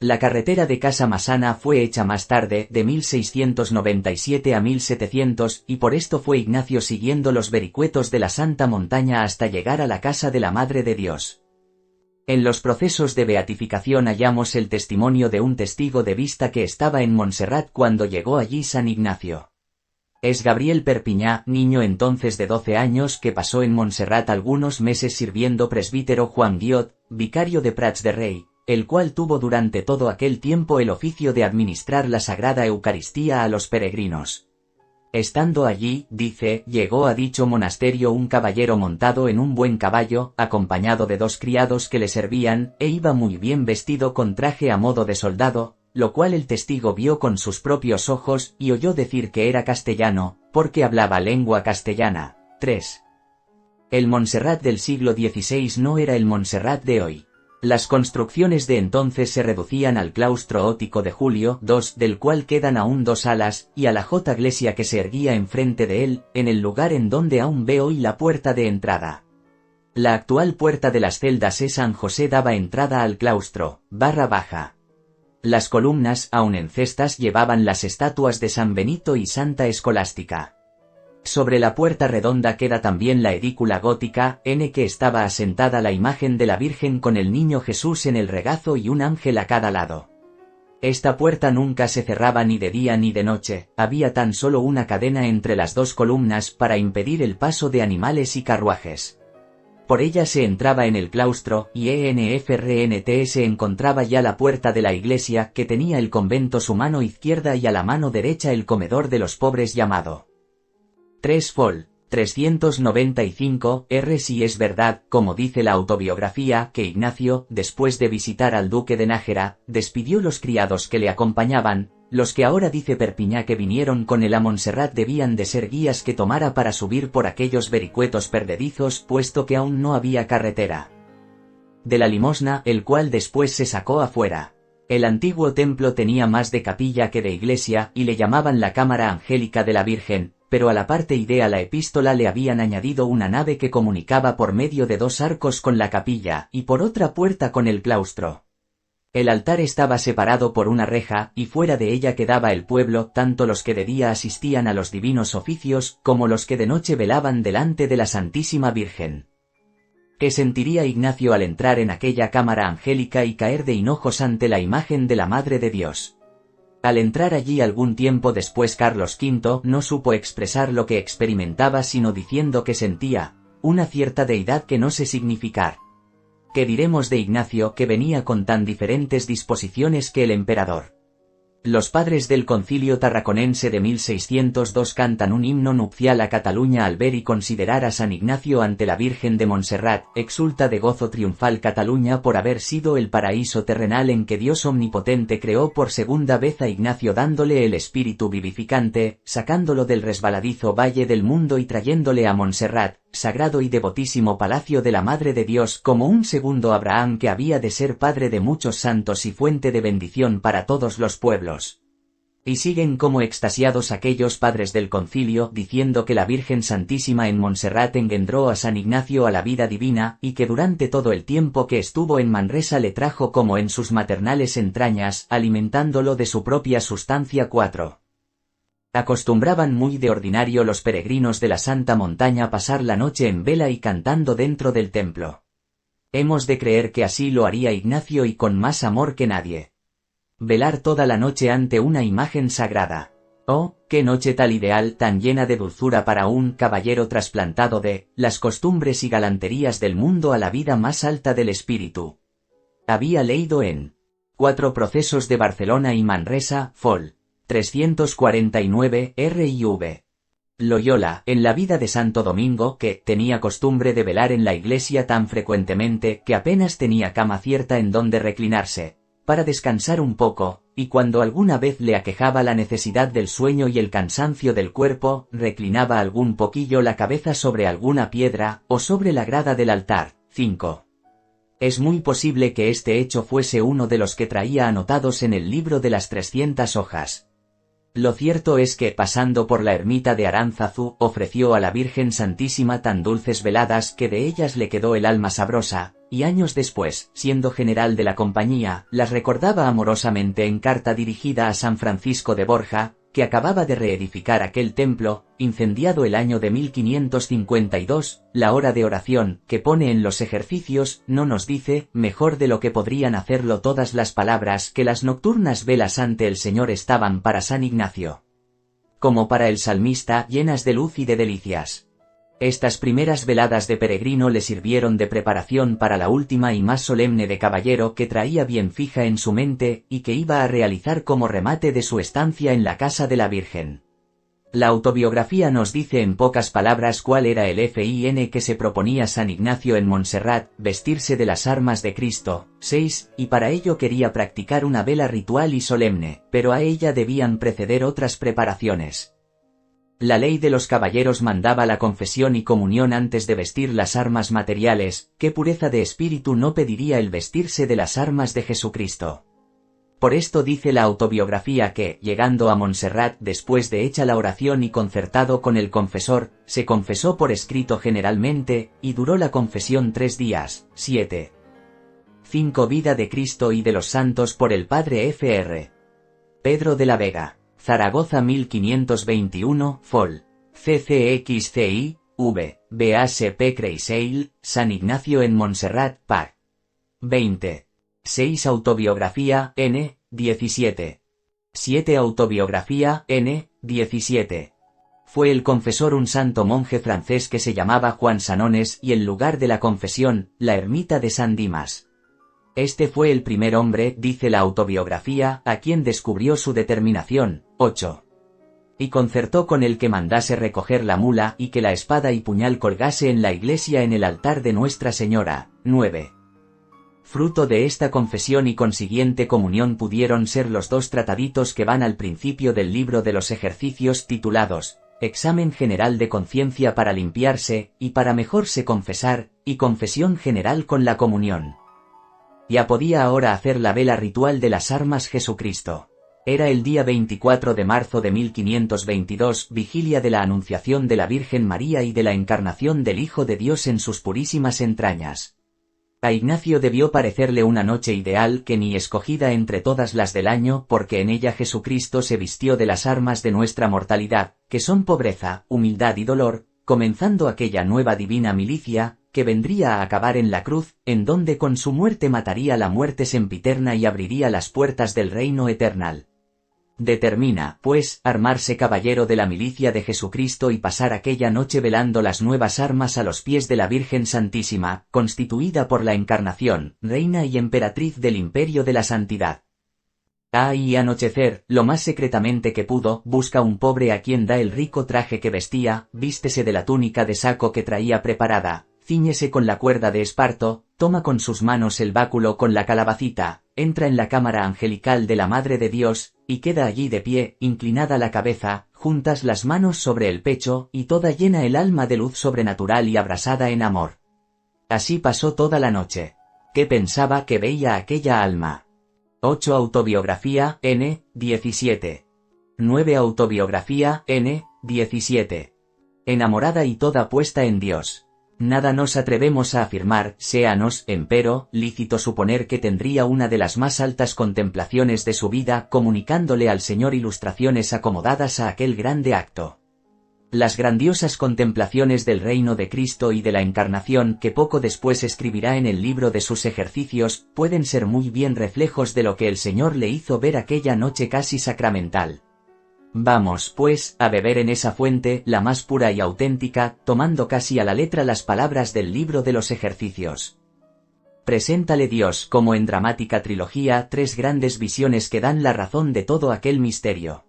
La carretera de Casa-Massana fue hecha más tarde, de 1697 a 1700, y por esto fue Ignacio siguiendo los vericuetos de la Santa Montaña hasta llegar a la casa de la Madre de Dios. En los procesos de beatificación hallamos el testimonio de un testigo de vista que estaba en Montserrat cuando llegó allí San Ignacio. Es Gabriel Perpiñá, niño entonces de 12 años que pasó en Montserrat algunos meses sirviendo presbítero Juan Guiot, vicario de Prats de Rey, el cual tuvo durante todo aquel tiempo el oficio de administrar la Sagrada Eucaristía a los peregrinos. Estando allí, dice, llegó a dicho monasterio un caballero montado en un buen caballo, acompañado de 2 criados que le servían, e iba muy bien vestido con traje a modo de soldado, lo cual el testigo vio con sus propios ojos y oyó decir que era castellano, porque hablaba lengua castellana. 3. El Montserrat del siglo XVI no era el Montserrat de hoy. Las construcciones de entonces se reducían al claustro gótico de Julio II, del cual quedan aún 2 alas, y a la iglesia que se erguía enfrente de él, en el lugar en donde aún ve hoy la puerta de entrada. La actual puerta de las celdas es San José daba entrada al claustro, _baja. Las columnas, aún en cestas, llevaban las estatuas de San Benito y Santa Escolástica. Sobre la puerta redonda queda también la edícula gótica, en que estaba asentada la imagen de la Virgen con el niño Jesús en el regazo y un ángel a cada lado. Esta puerta nunca se cerraba ni de día ni de noche, había tan solo una cadena entre las 2 columnas para impedir el paso de animales y carruajes. Por ella se entraba en el claustro, y enfrente se encontraba ya la puerta de la iglesia, que tenía el convento su mano izquierda y a la mano derecha el comedor de los pobres llamado 3 fol. 395, si es verdad, como dice la autobiografía, que Ignacio, después de visitar al duque de Nájera, despidió los criados que le acompañaban, los que ahora dice Perpiñá que vinieron con él a Montserrat debían de ser guías que tomara para subir por aquellos vericuetos perdedizos puesto que aún no había carretera. De la limosna, el cual después se sacó afuera. El antiguo templo tenía más de capilla que de iglesia y le llamaban la cámara angélica de la Virgen, pero a la parte y de la epístola le habían añadido una nave que comunicaba por medio de 2 arcos con la capilla y por otra puerta con el claustro. El altar estaba separado por una reja y fuera de ella quedaba el pueblo, tanto los que de día asistían a los divinos oficios como los que de noche velaban delante de la Santísima Virgen. ¿Qué sentiría Ignacio al entrar en aquella cámara angélica y caer de hinojos ante la imagen de la Madre de Dios? Al entrar allí algún tiempo después Carlos V no supo expresar lo que experimentaba sino diciendo que sentía una cierta deidad que no sé significar. ¿Qué diremos de Ignacio que venía con tan diferentes disposiciones que el emperador? Los padres del Concilio Tarraconense de 1602 cantan un himno nupcial a Cataluña al ver y considerar a San Ignacio ante la Virgen de Montserrat, exulta de gozo triunfal Cataluña por haber sido el paraíso terrenal en que Dios omnipotente creó por segunda vez a Ignacio dándole el espíritu vivificante, sacándolo del resbaladizo valle del mundo y trayéndole a Montserrat, sagrado y devotísimo palacio de la Madre de Dios como un segundo Abraham que había de ser padre de muchos santos y fuente de bendición para todos los pueblos. Y siguen como extasiados aquellos padres del concilio diciendo que la Virgen Santísima en Montserrat engendró a San Ignacio a la vida divina y que durante todo el tiempo que estuvo en Manresa le trajo como en sus maternales entrañas, alimentándolo de su propia sustancia. 4. Acostumbraban muy de ordinario los peregrinos de la Santa Montaña pasar la noche en vela y cantando dentro del templo. Hemos de creer que así lo haría Ignacio y con más amor que nadie. Velar toda la noche ante una imagen sagrada. Oh, qué noche tal ideal, tan llena de dulzura para un caballero trasplantado de las costumbres y galanterías del mundo a la vida más alta del espíritu. Había leído en 4 procesos de Barcelona y Manresa, fol. 349, R.I.V. Loyola, en la vida de Santo Domingo, que tenía costumbre de velar en la iglesia tan frecuentemente que apenas tenía cama cierta en donde reclinarse, para descansar un poco, y cuando alguna vez le aquejaba la necesidad del sueño y el cansancio del cuerpo, reclinaba algún poquillo la cabeza sobre alguna piedra, o sobre la grada del altar. 5. Es muy posible que este hecho fuese uno de los que traía anotados en el libro de las 300 hojas. Lo cierto es que, pasando por la ermita de Aránzazu, ofreció a la Virgen Santísima tan dulces veladas que de ellas le quedó el alma sabrosa, y años después, siendo general de la compañía, las recordaba amorosamente en carta dirigida a San Francisco de Borja, que acababa de reedificar aquel templo, incendiado el año de 1552, la hora de oración, que pone en los ejercicios, no nos dice, mejor de lo que podrían hacerlo todas las palabras que las nocturnas velas ante el Señor estaban para San Ignacio. Como para el salmista, llenas de luz y de delicias. Estas primeras veladas de peregrino le sirvieron de preparación para la última y más solemne de caballero que traía bien fija en su mente y que iba a realizar como remate de su estancia en la casa de la Virgen. La autobiografía nos dice en pocas palabras cuál era el fin que se proponía San Ignacio en Montserrat, vestirse de las armas de Cristo, 6, y para ello quería practicar una vela ritual y solemne, pero a ella debían preceder otras preparaciones. La ley de los caballeros mandaba la confesión y comunión antes de vestir las armas materiales. ¿Qué pureza de espíritu no pediría el vestirse de las armas de Jesucristo? Por esto dice la autobiografía que, llegando a Montserrat después de hecha la oración y concertado con el confesor, se confesó por escrito generalmente, y duró la confesión 3 días, 7. 5. Vida de Cristo y de los santos por el Padre Fr. Pedro de la Vega. Zaragoza 1521, Fol. CCXCI, V. BASP Creiseil, San Ignacio en Montserrat, Pac. 20. 6. Autobiografía, N. 17. 7. Autobiografía, N. 17. Fue el confesor un santo monje francés que se llamaba Juan Sanones y el lugar de la confesión, la ermita de San Dimas. Este fue el primer hombre, dice la autobiografía, a quien descubrió su determinación, 8. Y concertó con el que mandase recoger la mula y que la espada y puñal colgase en la iglesia en el altar de Nuestra Señora, 9. Fruto de esta confesión y consiguiente comunión pudieron ser los 2 trataditos que van al principio del libro de los ejercicios titulados, Examen general de conciencia para limpiarse, y para mejor se confesar, y confesión general con la comunión. Ya podía ahora hacer la vela ritual de las armas Jesucristo. Era el día 24 de marzo de 1522, vigilia de la Anunciación de la Virgen María y de la encarnación del Hijo de Dios en sus purísimas entrañas. A Ignacio debió parecerle una noche ideal que ni escogida entre todas las del año porque en ella Jesucristo se vistió de las armas de nuestra mortalidad, que son pobreza, humildad y dolor, comenzando aquella nueva divina milicia, que vendría a acabar en la cruz, en donde con su muerte mataría la muerte sempiterna y abriría las puertas del reino eternal. Determina, pues, armarse caballero de la milicia de Jesucristo y pasar aquella noche velando las nuevas armas a los pies de la Virgen Santísima, constituida por la Encarnación, reina y emperatriz del imperio de la santidad. Y anochecer, lo más secretamente que pudo, busca un pobre a quien da el rico traje que vestía, vístese de la túnica de saco que traía preparada, cíñese con la cuerda de esparto, toma con sus manos el báculo con la calabacita, entra en la cámara angelical de la Madre de Dios, y queda allí de pie, inclinada la cabeza, juntas las manos sobre el pecho, y toda llena el alma de luz sobrenatural y abrasada en amor. Así pasó toda la noche. ¿Qué pensaba que veía aquella alma? 8. Autobiografía, N. 17. 9. Autobiografía, N. 17. Enamorada y toda puesta en Dios. Nada nos atrevemos a afirmar, séanos, empero, lícito suponer que tendría una de las más altas contemplaciones de su vida, comunicándole al Señor ilustraciones acomodadas a aquel grande acto. Las grandiosas contemplaciones del reino de Cristo y de la Encarnación que poco después escribirá en el libro de sus ejercicios, pueden ser muy bien reflejos de lo que el Señor le hizo ver aquella noche casi sacramental. Vamos, pues, a beber en esa fuente, la más pura y auténtica, tomando casi a la letra las palabras del libro de los ejercicios. Preséntale Dios, como en dramática trilogía, 3 grandes visiones que dan la razón de todo aquel misterio.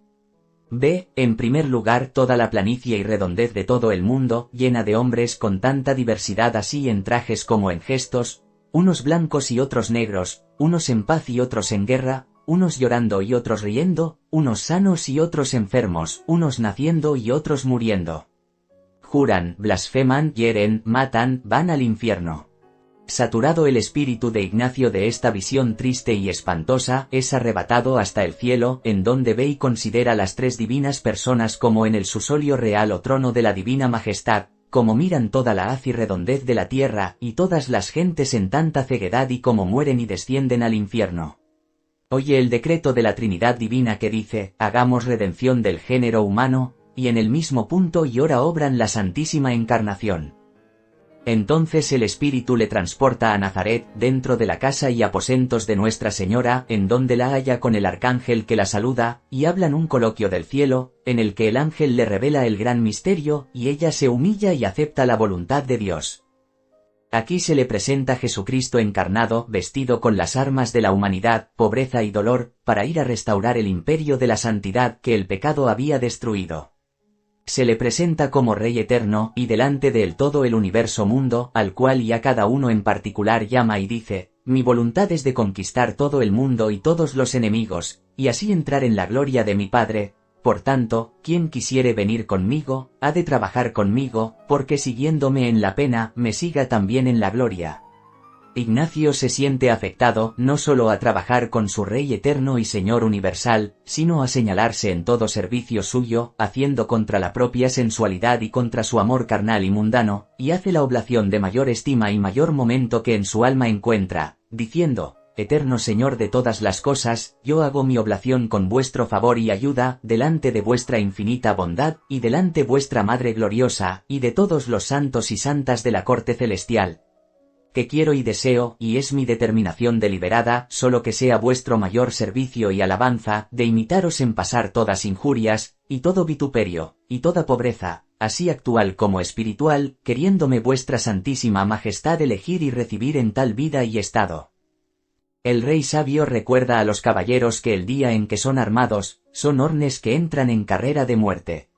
B. En primer lugar, toda la planicie y redondez de todo el mundo, llena de hombres con tanta diversidad así en trajes como en gestos, unos blancos y otros negros, unos en paz y otros en guerra, unos llorando y otros riendo, unos sanos y otros enfermos, unos naciendo y otros muriendo. Juran, blasfeman, hieren, matan, van al infierno. Saturado el espíritu de Ignacio de esta visión triste y espantosa, es arrebatado hasta el cielo, en donde ve y considera las 3 divinas personas como en el susolio real o trono de la divina majestad, como miran toda la haz y redondez de la tierra, y todas las gentes en tanta ceguedad y como mueren y descienden al infierno. Oye el decreto de la Trinidad Divina que dice, hagamos redención del género humano, y en el mismo punto y hora obran la Santísima Encarnación. Entonces el Espíritu le transporta a Nazaret, dentro de la casa y aposentos de Nuestra Señora, en donde la halla con el arcángel que la saluda, y hablan un coloquio del cielo, en el que el ángel le revela el gran misterio, y ella se humilla y acepta la voluntad de Dios. Aquí se le presenta Jesucristo encarnado, vestido con las armas de la humanidad, pobreza y dolor, para ir a restaurar el imperio de la santidad que el pecado había destruido. Se le presenta como Rey eterno, y delante de él todo el universo mundo, al cual y a cada uno en particular llama y dice, mi voluntad es de conquistar todo el mundo y todos los enemigos, y así entrar en la gloria de mi Padre. Por tanto, quien quisiere venir conmigo, ha de trabajar conmigo, porque siguiéndome en la pena, me siga también en la gloria. Ignacio se siente afectado no solo a trabajar con su Rey eterno y Señor universal, sino a señalarse en todo servicio suyo, haciendo contra la propia sensualidad y contra su amor carnal y mundano, y hace la oblación de mayor estima y mayor momento que en su alma encuentra, diciendo, Eterno Señor de todas las cosas, yo hago mi oblación con vuestro favor y ayuda, delante de vuestra infinita bondad, y delante vuestra Madre gloriosa, y de todos los santos y santas de la corte celestial. Que quiero y deseo, y es mi determinación deliberada, solo que sea vuestro mayor servicio y alabanza, de imitaros en pasar todas injurias, y todo vituperio, y toda pobreza, así actual como espiritual, queriéndome vuestra santísima majestad elegir y recibir en tal vida y estado. El Rey sabio recuerda a los caballeros que el día en que son armados, son hornes que entran en carrera de muerte.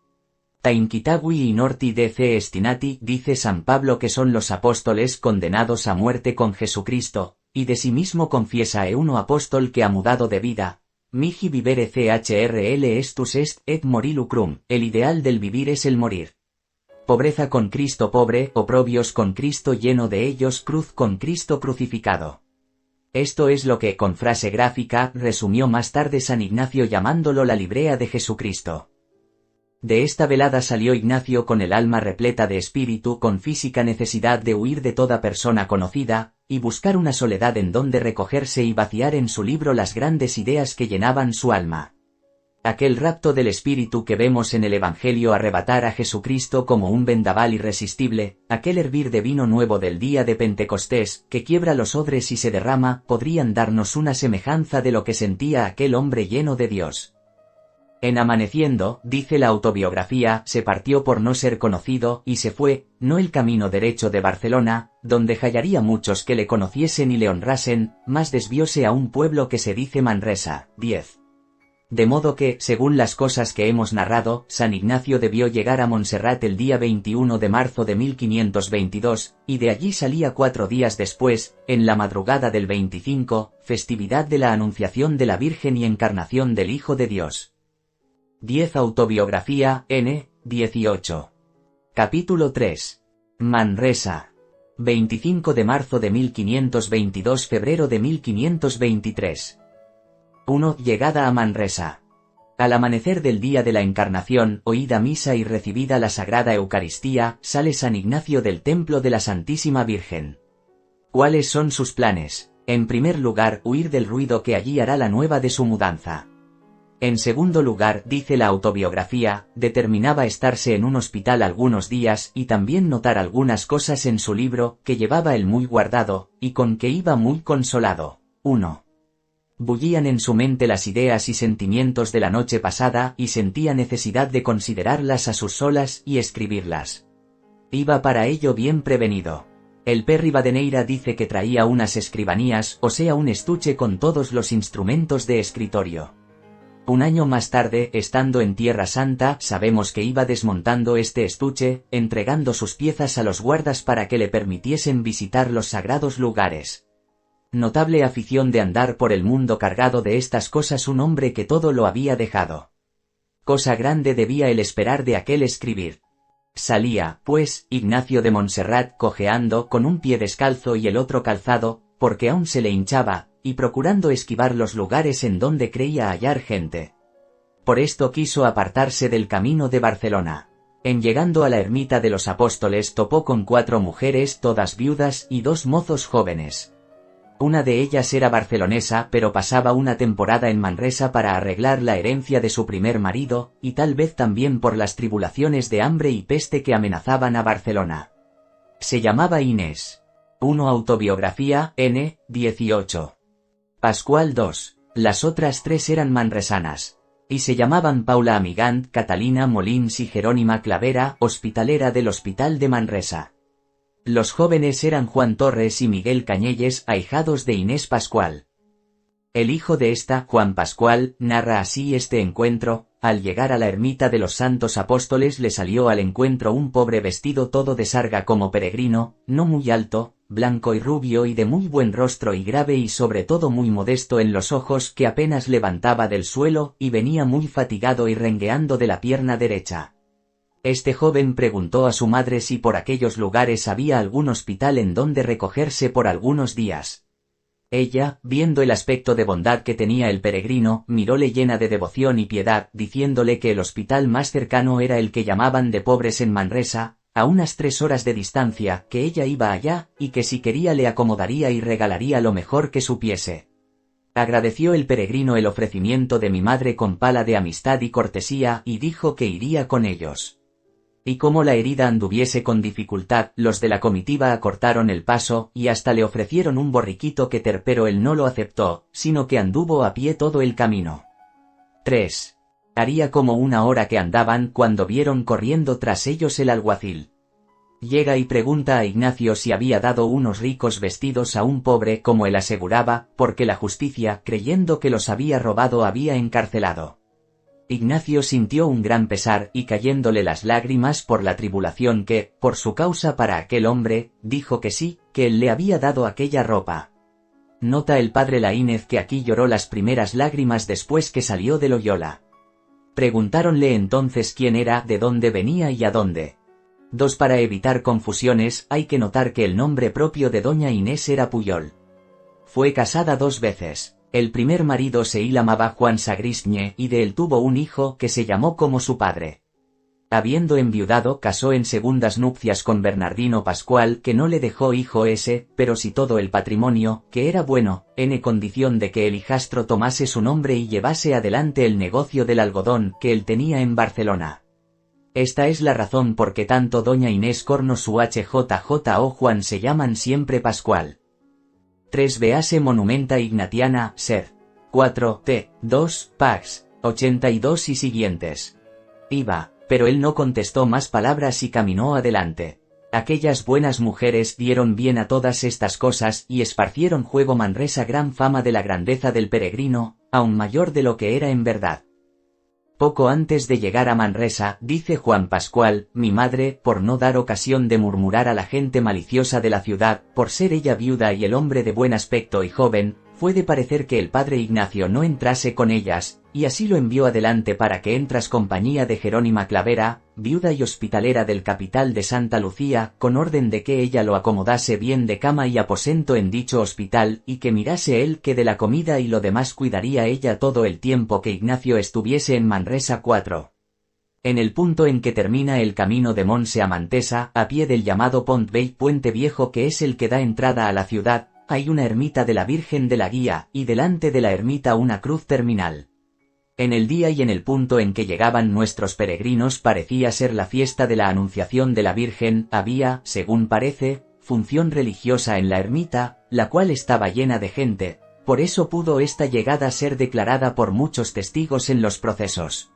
Tainquitagui inorti dece estinati, dice San Pablo que son los apóstoles condenados a muerte con Jesucristo, y de sí mismo confiesa uno apóstol que ha mudado de vida. Mihi vivere chrl estus est et mori lucrum, el ideal del vivir es el morir. Pobreza con Cristo pobre, oprobios con Cristo lleno de ellos, cruz con Cristo crucificado. Esto es lo que, con frase gráfica, resumió más tarde San Ignacio llamándolo la librea de Jesucristo. De esta velada salió Ignacio con el alma repleta de espíritu, con física necesidad de huir de toda persona conocida, y buscar una soledad en donde recogerse y vaciar en su libro las grandes ideas que llenaban su alma. Aquel rapto del espíritu que vemos en el Evangelio arrebatar a Jesucristo como un vendaval irresistible, aquel hervir de vino nuevo del día de Pentecostés, que quiebra los odres y se derrama, podrían darnos una semejanza de lo que sentía aquel hombre lleno de Dios. En amaneciendo, dice la autobiografía, se partió por no ser conocido, y se fue, no el camino derecho de Barcelona, donde hallaría muchos que le conociesen y le honrasen, mas desvióse a un pueblo que se dice Manresa. 10. De modo que, según las cosas que hemos narrado, San Ignacio debió llegar a Montserrat el día 21 de marzo de 1522, y de allí salía 4 días después, en la madrugada del 25, festividad de la Anunciación de la Virgen y Encarnación del Hijo de Dios. 10 Autobiografía, N. 18. Capítulo 3. Manresa. 25 de marzo de 1522 febrero de 1523. 1. Llegada a Manresa. Al amanecer del día de la Encarnación, oída misa y recibida la Sagrada Eucaristía, sale San Ignacio del templo de la Santísima Virgen. ¿Cuáles son sus planes? En primer lugar, huir del ruido que allí hará la nueva de su mudanza. En segundo lugar, dice la autobiografía, determinaba estarse en un hospital algunos días y también notar algunas cosas en su libro, que llevaba él muy guardado, y con que iba muy consolado. 1. Bullían en su mente las ideas y sentimientos de la noche pasada y sentía necesidad de considerarlas a sus solas y escribirlas. Iba para ello bien prevenido. El P. Rivadeneira dice que traía unas escribanías, o sea un estuche con todos los instrumentos de escritorio. Un año más tarde, estando en Tierra Santa, sabemos que iba desmontando este estuche, entregando sus piezas a los guardas para que le permitiesen visitar los sagrados lugares. Notable afición de andar por el mundo cargado de estas cosas un hombre que todo lo había dejado. Cosa grande debía él esperar de aquel escribir. Salía, pues, Ignacio de Montserrat cojeando con un pie descalzo y el otro calzado, porque aún se le hinchaba, y procurando esquivar los lugares en donde creía hallar gente. Por esto quiso apartarse del camino de Barcelona. En llegando a la ermita de los apóstoles topó con 4 mujeres todas viudas y 2 mozos jóvenes. Una de ellas era barcelonesa pero pasaba una temporada en Manresa para arreglar la herencia de su primer marido, y tal vez también por las tribulaciones de hambre y peste que amenazaban a Barcelona. Se llamaba Inés. 1 Autobiografía, N. 18. Pascual 2. Las otras 3 eran manresanas. Y se llamaban Paula Amigant, Catalina Molins y Jerónima Clavera, hospitalera del Hospital de Manresa. Los jóvenes eran Juan Torres y Miguel Cañelles, ahijados de Inés Pascual. El hijo de esta, Juan Pascual, narra así este encuentro: al llegar a la ermita de los Santos Apóstoles le salió al encuentro un pobre vestido todo de sarga como peregrino, no muy alto, blanco y rubio y de muy buen rostro y grave y sobre todo muy modesto en los ojos, que apenas levantaba del suelo, y venía muy fatigado y rengueando de la pierna derecha. Este joven preguntó a su madre si por aquellos lugares había algún hospital en donde recogerse por algunos días. Ella, viendo el aspecto de bondad que tenía el peregrino, miróle llena de devoción y piedad, diciéndole que el hospital más cercano era el que llamaban de pobres en Manresa, a unas 3 horas de distancia, que ella iba allá, y que si quería le acomodaría y regalaría lo mejor que supiese. Agradeció el peregrino el ofrecimiento de mi madre con pala de amistad y cortesía, y dijo que iría con ellos. Y como la herida anduviese con dificultad, los de la comitiva acortaron el paso, y hasta le ofrecieron un borriquito que pero él no lo aceptó, sino que anduvo a pie todo el camino. 3. Haría como 1 hora que andaban cuando vieron corriendo tras ellos el alguacil. Llega y pregunta a Ignacio si había dado unos ricos vestidos a un pobre como él aseguraba, porque la justicia, creyendo que los había robado, había encarcelado. Ignacio sintió un gran pesar y cayéndole las lágrimas por la tribulación que, por su causa para aquel hombre, dijo que sí, que él le había dado aquella ropa. Nota el padre Laínez que aquí lloró las primeras lágrimas después que salió de Loyola. Preguntáronle entonces quién era, de dónde venía y a dónde. 2. Para evitar confusiones, hay que notar que el nombre propio de doña Inés era Puyol. Fue casada 2 veces. El primer marido se llamaba Juan Sagristñe y de él tuvo un hijo que se llamó como su padre. Habiendo enviudado, casó en segundas nupcias con Bernardino Pascual, que no le dejó hijo ese, pero sí todo el patrimonio, que era bueno, en condición de que el hijastro tomase su nombre y llevase adelante el negocio del algodón que él tenía en Barcelona. Esta es la razón por que tanto doña Inés Corno su HJJ o Juan se llaman siempre Pascual. 3. Véase Monumenta Ignatiana, ser. 4. T. 2. Pax. 82 y siguientes. Iba, pero él no contestó más palabras y caminó adelante. Aquellas buenas mujeres dieron bien a todas estas cosas y esparcieron juego Manresa gran fama de la grandeza del peregrino, aun mayor de lo que era en verdad. Poco antes de llegar a Manresa, dice Juan Pascual, mi madre, por no dar ocasión de murmurar a la gente maliciosa de la ciudad, por ser ella viuda y el hombre de buen aspecto y joven, fue de parecer que el padre Ignacio no entrase con ellas, y así lo envió adelante para que entras compañía de Jerónima Clavera, viuda y hospitalera del capital de Santa Lucía, con orden de que ella lo acomodase bien de cama y aposento en dicho hospital, y que mirase él que de la comida y lo demás cuidaría ella todo el tiempo que Ignacio estuviese en Manresa. 4. En el punto en que termina el camino de Monse a Mantesa, a pie del llamado Pont Vell Puente Viejo que es el que da entrada a la ciudad, hay una ermita de la Virgen de la Guía, y delante de la ermita una cruz terminal. En el día y en el punto en que llegaban nuestros peregrinos parecía ser la fiesta de la Anunciación de la Virgen, había, según parece, función religiosa en la ermita, la cual estaba llena de gente, por eso pudo esta llegada ser declarada por muchos testigos en los procesos.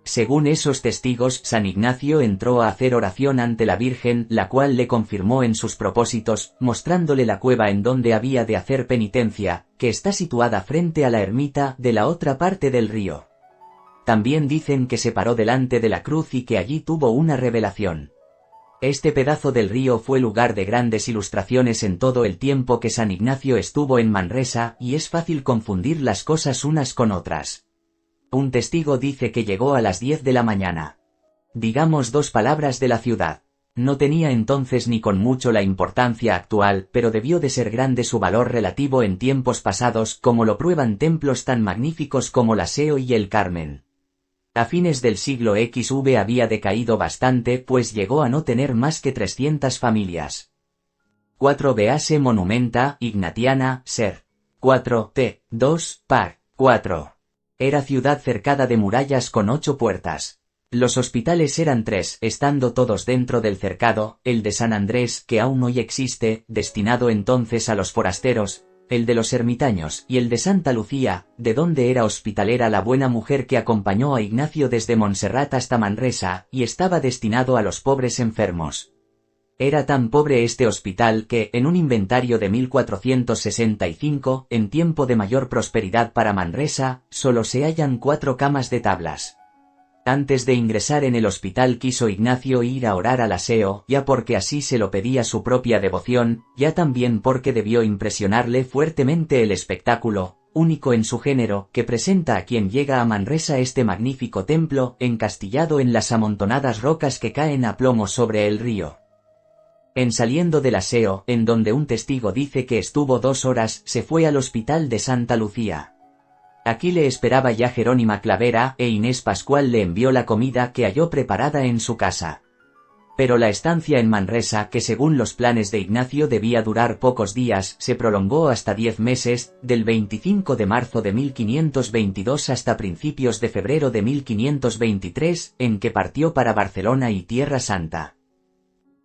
Según esos testigos, San Ignacio entró a hacer oración ante la Virgen, la cual le confirmó en sus propósitos, mostrándole la cueva en donde había de hacer penitencia, que está situada frente a la ermita, de la otra parte del río. También dicen que se paró delante de la cruz y que allí tuvo una revelación. Este pedazo del río fue lugar de grandes ilustraciones en todo el tiempo que San Ignacio estuvo en Manresa, y es fácil confundir las cosas unas con otras. Un testigo dice que llegó a las 10 de la mañana. Digamos 2 palabras de la ciudad. No tenía entonces ni con mucho la importancia actual, pero debió de ser grande su valor relativo en tiempos pasados, como lo prueban templos tan magníficos como la Seo y el Carmen. A fines del siglo XV había decaído bastante, pues llegó a no tener más que 300 familias. 4. Véase Monumenta Ignatiana, Ser. 4. T. 2. Pag. 4. Era ciudad cercada de murallas con 8 puertas. Los hospitales eran 3, estando todos dentro del cercado, el de San Andrés, que aún hoy existe, destinado entonces a los forasteros, el de los ermitaños, y el de Santa Lucía, de donde era hospitalera la buena mujer que acompañó a Ignacio desde Montserrat hasta Manresa, y estaba destinado a los pobres enfermos. Era tan pobre este hospital que, en un inventario de 1465, en tiempo de mayor prosperidad para Manresa, solo se hallan 4 camas de tablas. Antes de ingresar en el hospital quiso Ignacio ir a orar al aseo, ya porque así se lo pedía su propia devoción, ya también porque debió impresionarle fuertemente el espectáculo, único en su género, que presenta a quien llega a Manresa este magnífico templo, encastillado en las amontonadas rocas que caen a plomo sobre el río. En saliendo del aseo, en donde un testigo dice que estuvo 2 horas, se fue al hospital de Santa Lucía. Aquí le esperaba ya Jerónima Clavera, e Inés Pascual le envió la comida que halló preparada en su casa. Pero la estancia en Manresa, que según los planes de Ignacio debía durar pocos días, se prolongó hasta 10 meses, del 25 de marzo de 1522 hasta principios de febrero de 1523, en que partió para Barcelona y Tierra Santa.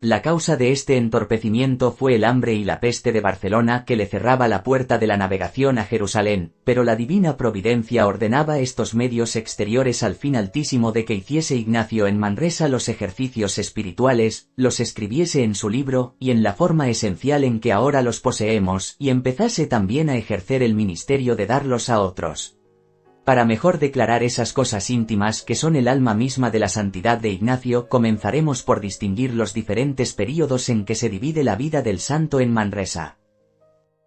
La causa de este entorpecimiento fue el hambre y la peste de Barcelona que le cerraba la puerta de la navegación a Jerusalén, pero la divina providencia ordenaba estos medios exteriores al fin altísimo de que hiciese Ignacio en Manresa los ejercicios espirituales, los escribiese en su libro, y en la forma esencial en que ahora los poseemos, y empezase también a ejercer el ministerio de darlos a otros. Para mejor declarar esas cosas íntimas que son el alma misma de la santidad de Ignacio, comenzaremos por distinguir los diferentes períodos en que se divide la vida del santo en Manresa.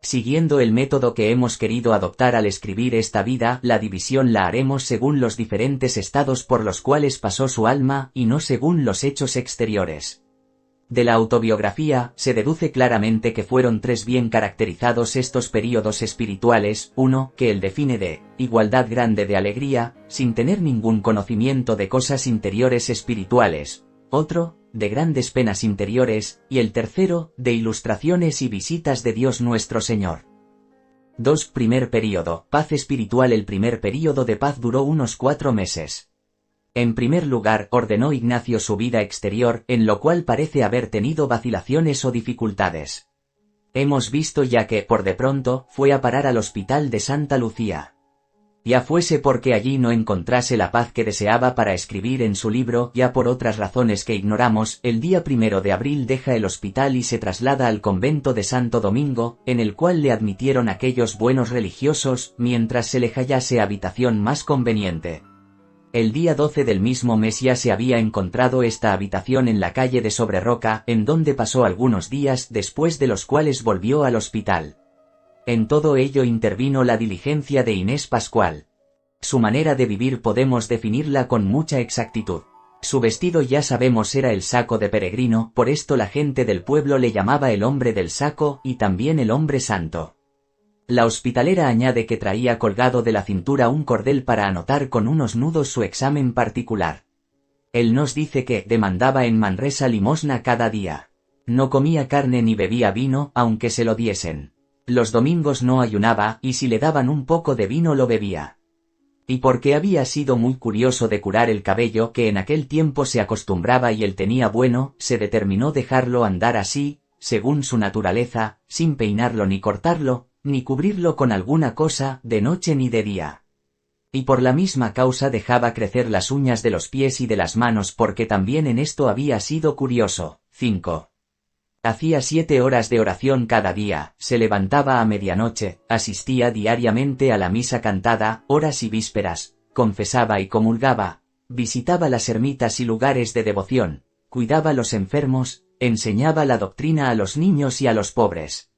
Siguiendo el método que hemos querido adoptar al escribir esta vida, la división la haremos según los diferentes estados por los cuales pasó su alma, y no según los hechos exteriores. De la autobiografía, se deduce claramente que fueron 3 bien caracterizados estos períodos espirituales, uno, que él define de igualdad grande de alegría, sin tener ningún conocimiento de cosas interiores espirituales, otro, de grandes penas interiores, y el tercero, de ilustraciones y visitas de Dios nuestro Señor. 2. Primer período, paz espiritual. El primer período de paz duró unos 4 meses. En primer lugar, ordenó Ignacio su vida exterior, en lo cual parece haber tenido vacilaciones o dificultades. Hemos visto ya que, por de pronto, fue a parar al hospital de Santa Lucía. Ya fuese porque allí no encontrase la paz que deseaba para escribir en su libro, ya por otras razones que ignoramos, el día 1 de abril deja el hospital y se traslada al convento de Santo Domingo, en el cual le admitieron aquellos buenos religiosos, mientras se le hallase habitación más conveniente. El día 12 del mismo mes ya se había encontrado esta habitación en la calle de Sobreroca, en donde pasó algunos días, después de los cuales volvió al hospital. En todo ello intervino la diligencia de Inés Pascual. Su manera de vivir podemos definirla con mucha exactitud. Su vestido ya sabemos era el saco de peregrino, por esto la gente del pueblo le llamaba el hombre del saco, y también el hombre santo. La hospitalera añade que traía colgado de la cintura un cordel para anotar con unos nudos su examen particular. Él nos dice que demandaba en Manresa limosna cada día. No comía carne ni bebía vino, aunque se lo diesen. Los domingos no ayunaba, y si le daban un poco de vino lo bebía. Y porque había sido muy curioso de curar el cabello que en aquel tiempo se acostumbraba y él tenía bueno, se determinó dejarlo andar así, según su naturaleza, sin peinarlo ni cortarlo, ni cubrirlo con alguna cosa, de noche ni de día. Y por la misma causa dejaba crecer las uñas de los pies y de las manos porque también en esto había sido curioso. 5. Hacía 7 horas de oración cada día, se levantaba a medianoche, asistía diariamente a la misa cantada, horas y vísperas, confesaba y comulgaba, visitaba las ermitas y lugares de devoción, cuidaba a los enfermos, enseñaba la doctrina a los niños y a los pobres.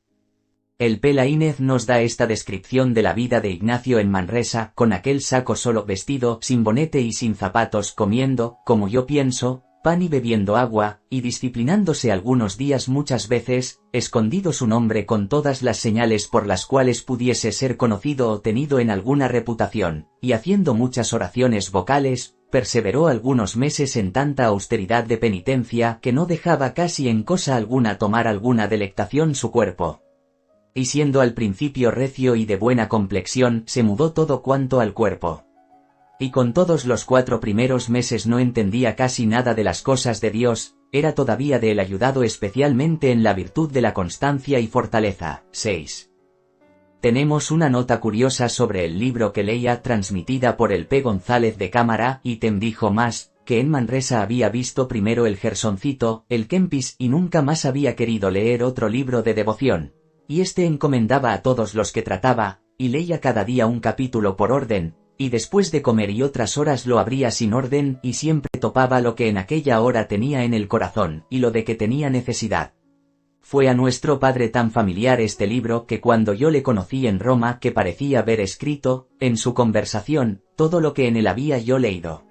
El P. Laínez nos da esta descripción de la vida de Ignacio en Manresa, con aquel saco solo vestido, sin bonete y sin zapatos, comiendo, como yo pienso, pan y bebiendo agua, y disciplinándose algunos días muchas veces, escondido su nombre con todas las señales por las cuales pudiese ser conocido o tenido en alguna reputación, y haciendo muchas oraciones vocales, perseveró algunos meses en tanta austeridad de penitencia que no dejaba casi en cosa alguna tomar alguna delectación su cuerpo. Y siendo al principio recio y de buena complexión, se mudó todo cuanto al cuerpo. Y con todos los 4 primeros meses no entendía casi nada de las cosas de Dios, era todavía de él ayudado especialmente en la virtud de la constancia y fortaleza. 6. Tenemos una nota curiosa sobre el libro que leía transmitida por el P. González de Cámara, y tem dijo más, que en Manresa había visto primero el Gersoncito, el Kempis y nunca más había querido leer otro libro de devoción. Y este encomendaba a todos los que trataba, y leía cada día un capítulo por orden, y después de comer y otras horas lo abría sin orden y siempre topaba lo que en aquella hora tenía en el corazón y lo de que tenía necesidad. Fue a nuestro padre tan familiar este libro que cuando yo le conocí en Roma que parecía ver escrito, en su conversación, todo lo que en él había yo leído.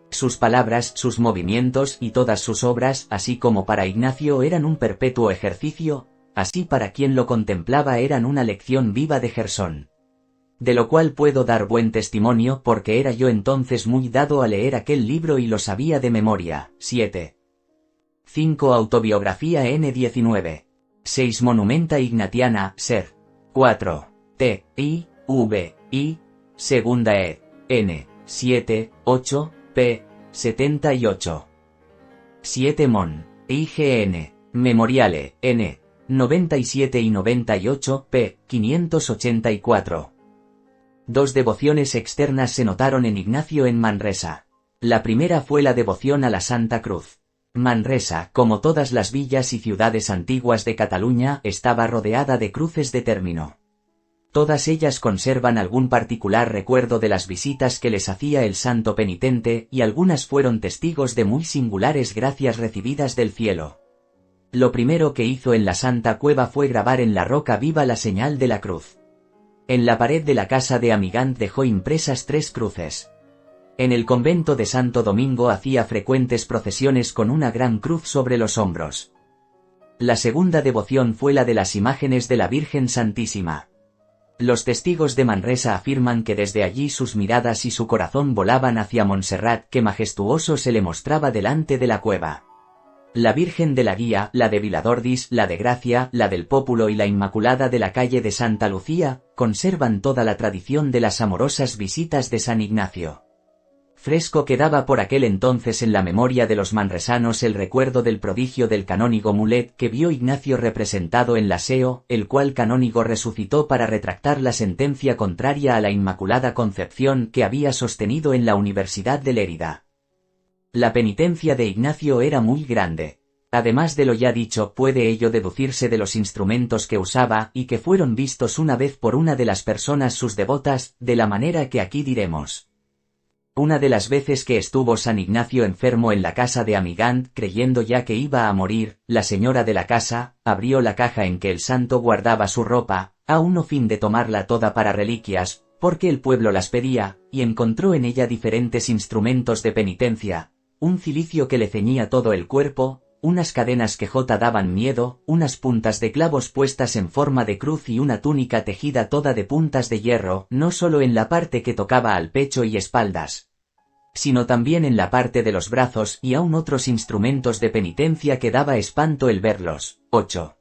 Sus palabras, sus movimientos y todas sus obras, así como para Ignacio eran un perpetuo ejercicio, así para quien lo contemplaba eran una lección viva de Gersón. De lo cual puedo dar buen testimonio porque era yo entonces muy dado a leer aquel libro y lo sabía de memoria. 7. 5. Autobiografía N19. 6. Monumenta Ignatiana, ser. 4. T. I. V. I. Segunda ed. N. 7. 8. P. 78. 7. Mon. IGN. Memoriale, N. 97 y 98, p. 584. 2 devociones externas se notaron en Ignacio en Manresa. La primera fue la devoción a la Santa Cruz. Manresa, como todas las villas y ciudades antiguas de Cataluña, estaba rodeada de cruces de término. Todas ellas conservan algún particular recuerdo de las visitas que les hacía el santo penitente, y algunas fueron testigos de muy singulares gracias recibidas del cielo. Lo primero que hizo en la Santa Cueva fue grabar en la roca viva la señal de la cruz. En la pared de la casa de Amigant dejó impresas 3 cruces. En el convento de Santo Domingo hacía frecuentes procesiones con una gran cruz sobre los hombros. La segunda devoción fue la de las imágenes de la Virgen Santísima. Los testigos de Manresa afirman que desde allí sus miradas y su corazón volaban hacia Montserrat, que majestuoso se le mostraba delante de la cueva. La Virgen de la Guía, la de Viladordis, la de Gracia, la del Pópulo y la Inmaculada de la calle de Santa Lucía, conservan toda la tradición de las amorosas visitas de San Ignacio. Fresco quedaba por aquel entonces en la memoria de los manresanos el recuerdo del prodigio del canónigo Mulet que vio Ignacio representado en la SEO, el cual canónigo resucitó para retractar la sentencia contraria a la Inmaculada Concepción que había sostenido en la Universidad de Lérida. La penitencia de Ignacio era muy grande. Además de lo ya dicho, puede ello deducirse de los instrumentos que usaba y que fueron vistos una vez por una de las personas sus devotas, de la manera que aquí diremos. Una de las veces que estuvo San Ignacio enfermo en la casa de Amigant, creyendo ya que iba a morir, la señora de la casa abrió la caja en que el santo guardaba su ropa, a uno fin de tomarla toda para reliquias, porque el pueblo las pedía, y encontró en ella diferentes instrumentos de penitencia, un cilicio que le ceñía todo el cuerpo, unas cadenas que daban miedo, unas puntas de clavos puestas en forma de cruz y una túnica tejida toda de puntas de hierro, no solo en la parte que tocaba al pecho y espaldas, sino también en la parte de los brazos y aún otros instrumentos de penitencia que daba espanto el verlos. 8.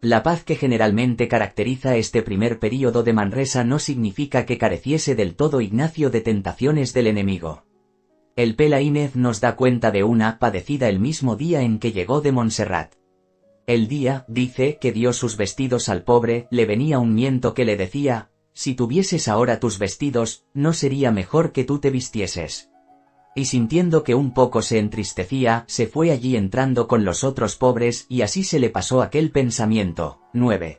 La paz que generalmente caracteriza este primer período de Manresa no significa que careciese del todo Ignacio de tentaciones del enemigo. El Pelaínez nos da cuenta de una padecida el mismo día en que llegó de Montserrat. El día, dice, que dio sus vestidos al pobre, le venía un miento que le decía, si tuvieses ahora tus vestidos, ¿no sería mejor que tú te vistieses? Y sintiendo que un poco se entristecía, se fue allí entrando con los otros pobres y así se le pasó aquel pensamiento. 9.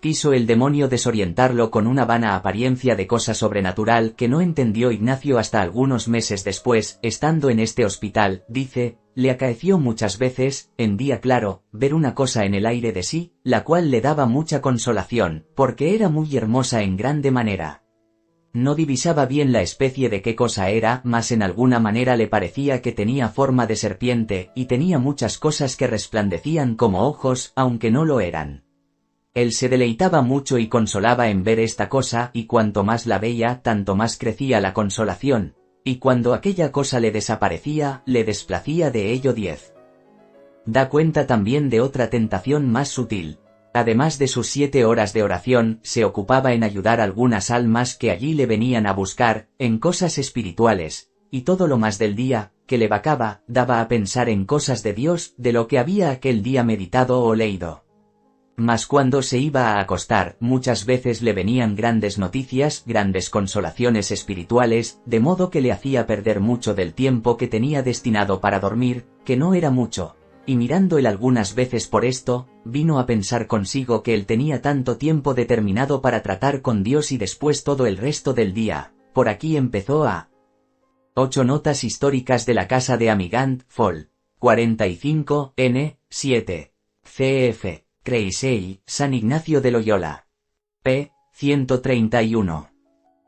Quiso el demonio desorientarlo con una vana apariencia de cosa sobrenatural que no entendió Ignacio hasta algunos meses después, estando en este hospital, dice, le acaeció muchas veces, en día claro, ver una cosa en el aire de sí, la cual le daba mucha consolación, porque era muy hermosa en grande manera. No divisaba bien la especie de qué cosa era, mas en alguna manera le parecía que tenía forma de serpiente, y tenía muchas cosas que resplandecían como ojos, aunque no lo eran. Él se deleitaba mucho y consolaba en ver esta cosa, y cuanto más la veía, tanto más crecía la consolación, Y cuando aquella cosa le desaparecía, le desplacía de ello 10. Da cuenta también de otra tentación más sutil. Además de sus 7 horas de oración, se ocupaba en ayudar a algunas almas que allí le venían a buscar, en cosas espirituales, y todo lo más del día, que le vacaba, daba a pensar en cosas de Dios, de lo que había aquel día meditado o leído. Mas cuando se iba a acostar, muchas veces le venían grandes noticias, grandes consolaciones espirituales, de modo que le hacía perder mucho del tiempo que tenía destinado para dormir, que no era mucho. Y mirando él algunas veces por esto, vino a pensar consigo que él tenía tanto tiempo determinado para tratar con Dios y después todo el resto del día. Por aquí empezó a 8 notas históricas de la casa de Amigand, Fol. 45, N. 7. CF. Creisey, San Ignacio de Loyola. P. 131.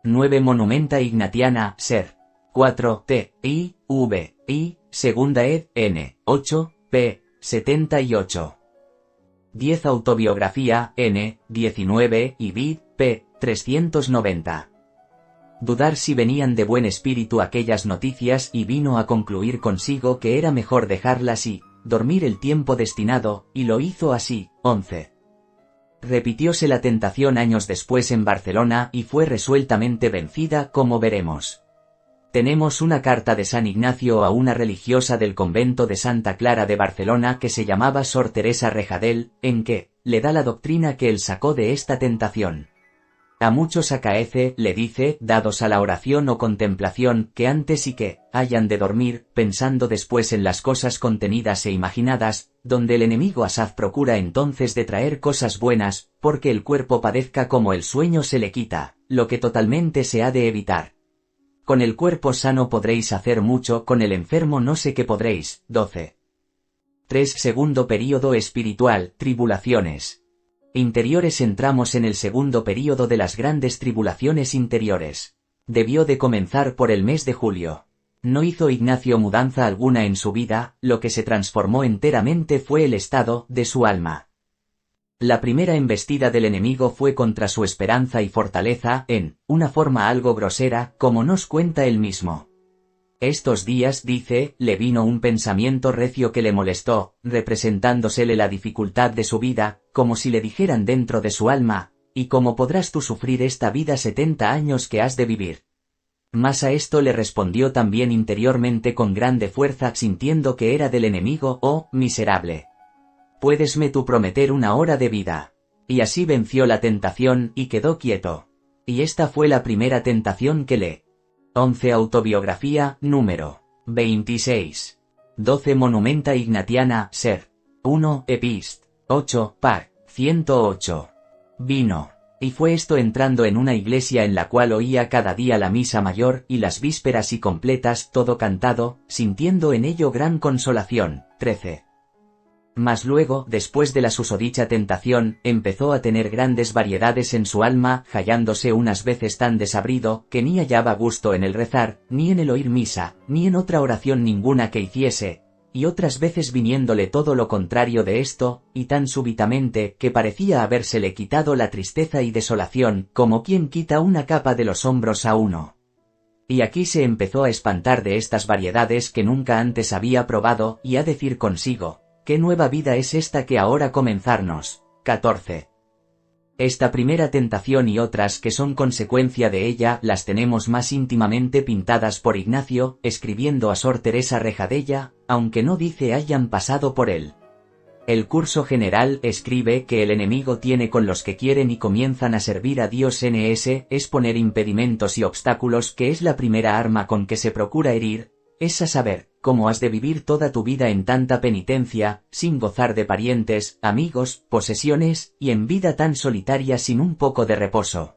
9 Monumenta Ignatiana, Ser. 4. T. I. V. I. Segunda ed. N. 8. P. 78. 10 Autobiografía, N. 19 y Vid. P. 390. Dudar si venían de buen espíritu aquellas noticias y vino a concluir consigo que era mejor dejarlas y dormir el tiempo destinado, y lo hizo así. 11. Repitióse la tentación años después en Barcelona y fue resueltamente vencida, como veremos. Tenemos una carta de San Ignacio a una religiosa del convento de Santa Clara de Barcelona que se llamaba Sor Teresa Rejadel, en que le da la doctrina que él sacó de esta tentación. A muchos acaece, le dice, dados a la oración o contemplación, que antes y que hayan de dormir, pensando después en las cosas contenidas e imaginadas, donde el enemigo asaz procura entonces de traer cosas buenas, porque el cuerpo padezca como el sueño se le quita, lo que totalmente se ha de evitar. Con el cuerpo sano podréis hacer mucho, con el enfermo no sé qué podréis. 12. 3 Segundo período espiritual, tribulaciones interiores. Entramos en el segundo período de las grandes tribulaciones interiores. Debió de comenzar por el mes de julio. No hizo Ignacio mudanza alguna en su vida, lo que se transformó enteramente fue el estado de su alma. La primera embestida del enemigo fue contra su esperanza y fortaleza, en una forma algo grosera, como nos cuenta él mismo. Estos días, dice, le vino un pensamiento recio que le molestó, representándosele la dificultad de su vida, como si le dijeran dentro de su alma, ¿y cómo podrás tú sufrir esta vida 70 años que has de vivir? Mas a esto le respondió también interiormente con grande fuerza, sintiendo que era del enemigo: oh, miserable, puédesme tú prometer una hora de vida. Y así venció la tentación, y quedó quieto. Y esta fue la primera tentación que le 11 Autobiografía, número 26. 12 Monumenta Ignatiana, Ser. 1 Epist. 8 Par. 108. Vino. Y fue esto entrando en una iglesia en la cual oía cada día la misa mayor y las vísperas y completas, todo cantado, sintiendo en ello gran consolación. 13. Mas luego, después de la susodicha tentación, empezó a tener grandes variedades en su alma, hallándose unas veces tan desabrido, que ni hallaba gusto en el rezar, ni en el oír misa, ni en otra oración ninguna que hiciese, y otras veces viniéndole todo lo contrario de esto, y tan súbitamente, que parecía habérsele quitado la tristeza y desolación, como quien quita una capa de los hombros a uno. Y aquí se empezó a espantar de estas variedades que nunca antes había probado, y a decir consigo: ¿qué nueva vida es esta que ahora comenzarnos? 14. Esta primera tentación y otras que son consecuencia de ella las tenemos más íntimamente pintadas por Ignacio, escribiendo a Sor Teresa Rejadella, aunque no dice hayan pasado por él. El curso general escribe que el enemigo tiene con los que quieren y comienzan a servir a Dios es poner impedimentos y obstáculos, que es la primera arma con que se procura herir, es a saber, cómo has de vivir toda tu vida en tanta penitencia, sin gozar de parientes, amigos, posesiones, y en vida tan solitaria sin un poco de reposo.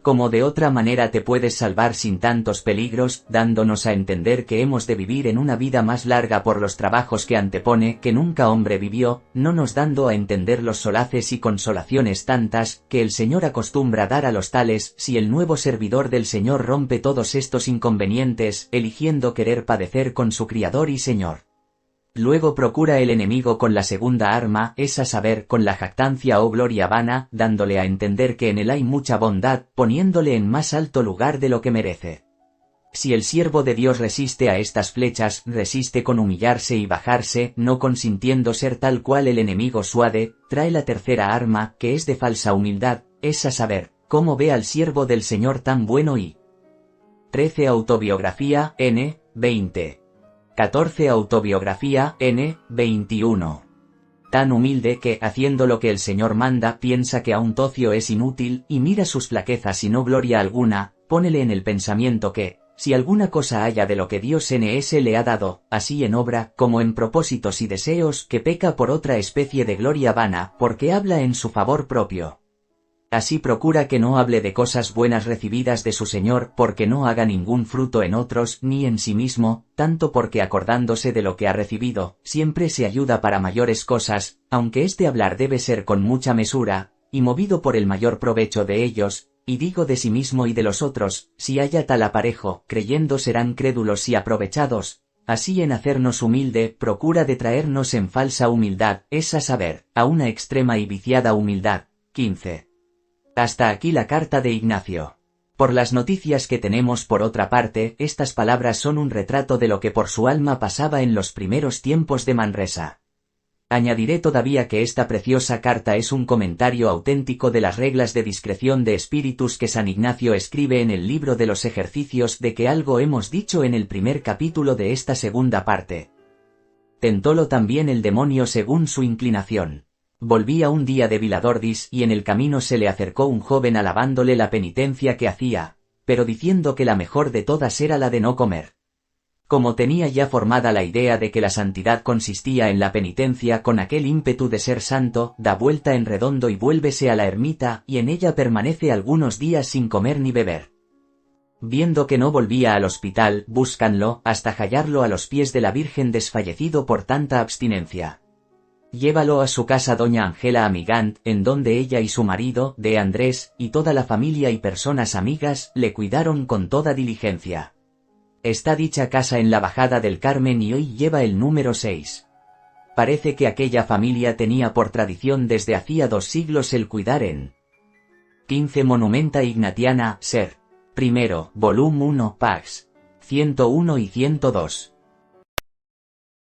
Como de otra manera te puedes salvar sin tantos peligros, dándonos a entender que hemos de vivir en una vida más larga por los trabajos que antepone, que nunca hombre vivió, no nos dando a entender los solaces y consolaciones tantas, que el Señor acostumbra dar a los tales, si el nuevo servidor del Señor rompe todos estos inconvenientes, eligiendo querer padecer con su Criador y Señor. Luego procura el enemigo con la segunda arma, es a saber, con la jactancia o gloria vana, dándole a entender que en él hay mucha bondad, poniéndole en más alto lugar de lo que merece. Si el siervo de Dios resiste a estas flechas, resiste con humillarse y bajarse, no consintiendo ser tal cual el enemigo suade, trae la tercera arma, que es de falsa humildad, es a saber, cómo ve al siervo del Señor tan bueno y 13 Autobiografía, N. 20. 14 Autobiografía, N. 21. Tan humilde que, haciendo lo que el Señor manda, piensa que a un tocio es inútil, y mira sus flaquezas y no gloria alguna, pónele en el pensamiento que, si alguna cosa haya de lo que Dios NS le ha dado, así en obra, como en propósitos y deseos, que peca por otra especie de gloria vana, porque habla en su favor propio. Así procura que no hable de cosas buenas recibidas de su Señor, porque no haga ningún fruto en otros, ni en sí mismo, tanto porque acordándose de lo que ha recibido, siempre se ayuda para mayores cosas, aunque este hablar debe ser con mucha mesura, y movido por el mayor provecho de ellos, y digo de sí mismo y de los otros, si haya tal aparejo, creyendo serán crédulos y aprovechados. Así en hacernos humilde, procura de traernos en falsa humildad, es a saber, a una extrema y viciada humildad. 15. Hasta aquí la carta de Ignacio. Por las noticias que tenemos por otra parte, estas palabras son un retrato de lo que por su alma pasaba en los primeros tiempos de Manresa. Añadiré todavía que esta preciosa carta es un comentario auténtico de las reglas de discreción de espíritus que San Ignacio escribe en el libro de los ejercicios, de que algo hemos dicho en el primer capítulo de esta segunda parte. Tentólo también el demonio según su inclinación. Volvía un día de Viladordis y en el camino se le acercó un joven alabándole la penitencia que hacía, pero diciendo que la mejor de todas era la de no comer. Como tenía ya formada la idea de que la santidad consistía en la penitencia, con aquel ímpetu de ser santo, da vuelta en redondo y vuélvese a la ermita, y en ella permanece algunos días sin comer ni beber. Viendo que no volvía al hospital, búscanlo, hasta hallarlo a los pies de la Virgen desfallecido por tanta abstinencia. Llévalo a su casa doña Ángela Amigant, en donde ella y su marido, de Andrés, y toda la familia y personas amigas, le cuidaron con toda diligencia. Está dicha casa en la Bajada del Carmen y hoy lleva el número 6. Parece que aquella familia tenía por tradición desde hacía 2 siglos el cuidar en 15 Monumenta Ignatiana, Ser. Primero, Volum 1, Pax. 101 y 102.